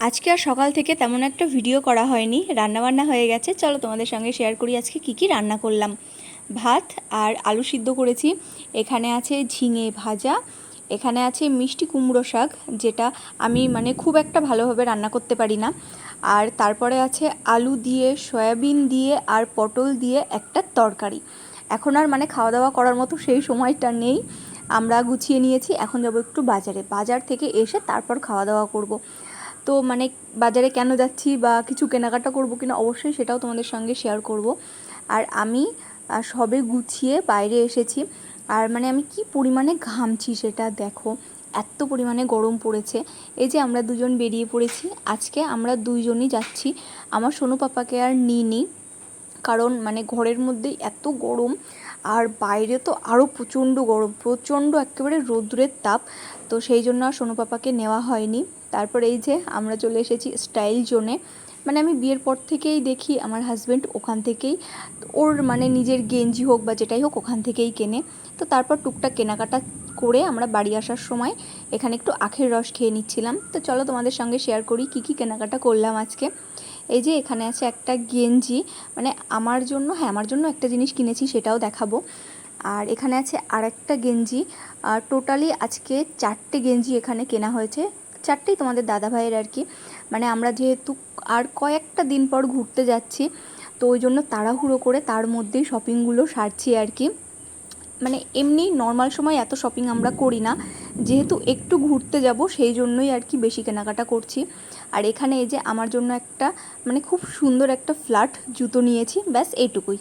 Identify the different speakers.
Speaker 1: আজকে আর সকাল থেকে তেমন একটা ভিডিও করা হয়নি, রান্নাবান্না হয়ে গেছে। চলো তোমাদের সঙ্গে শেয়ার করি আজকে কি রান্না করলাম। ভাত আর আলু সিদ্ধ করেছি, এখানে আছে ঝিঙে ভাজা, এখানে আছে মিষ্টি কুমড়ো শাক, যেটা আমি খুব একটা ভালোভাবে রান্না করতে পারি না। আর তারপরে আছে আলু দিয়ে, সয়াবিন দিয়ে আর পটল দিয়ে একটা তরকারি। এখন আর খাওয়া দাওয়া করার মতো সেই সময়টা নেই, আমরা গুছিয়ে নিয়েছি। এখন যাবো একটু বাজার থেকে এসে তারপর খাওয়া দাওয়া করব। তো বাজারে কেন যাচ্ছি বা কিছু কেনাকাটা করব কিনা অবশ্যই সেটাও তোমাদের সঙ্গে শেয়ার করব। আর আমি সবে গুছিয়ে বাইরে এসেছি, আর আমি কি পরিমাণে ঘামছি সেটা দেখো, এত পরিমাণে গরম পড়েছে। এই যে আমরা দুজন বেরিয়ে পড়েছি, আজকে আমরা দুইজনই যাচ্ছি। আমার সোনু পাপাকে আর নিইনি, কারণ ঘরের মধ্যেই এত গরম, আর বাইরে তো আরও প্রচণ্ড গরম, প্রচণ্ড একেবারে রৌদ্রের তাপ। তো সেই জন্য আর সোনু পাপাকে নেওয়া হয়নি। তারপর এই যে আমরা চলে এসেছি স্টাইল জোনে। আমি বিয়ের পর থেকেই দেখি আমার হাজব্যান্ড ওখান থেকেই ওর নিজের গেঞ্জি হোক বা যেটাই হোক ওখান থেকেই কেনে। তো তারপর টুকটাক কেনাকাটা করে আমরা বাড়ি আসার সময় এখানে একটু আখের রস খেয়ে নিচ্ছিলাম। তো চলো তোমাদের সঙ্গে শেয়ার করি কী কেনাকাটা করলাম আজকে। এই যে এখানে আছে একটা গেঞ্জি, আমার জন্য, হ্যাঁ আমার জন্য একটা জিনিস কিনেছি, সেটাও দেখাবো। আর এখানে আছে আরেকটা গেঞ্জি। আর টোটালি আজকে 4টে গেঞ্জি এখানে কেনা হয়েছে, 4টেই তোমাদের দাদাভাইয়ের আর কি। আমরা যেহেতু আর কয়েকটা দিন পর ঘুরতে যাচ্ছি, তো ওই জন্য তাড়াহুড়ো করে তার মধ্যেই শপিংগুলো সারছি আর কি। এমনি নর্মাল সময় এত শপিং আমরা করি না, যেহেতু একটু ঘুরতে যাব সেই জন্যই আর কি বেশি কেনাকাটা করছি। আর এখানে এই যে আমার জন্য একটা খুব সুন্দর একটা ফ্ল্যাট জুতো নিয়েছি, ব্যাস এইটুকুই।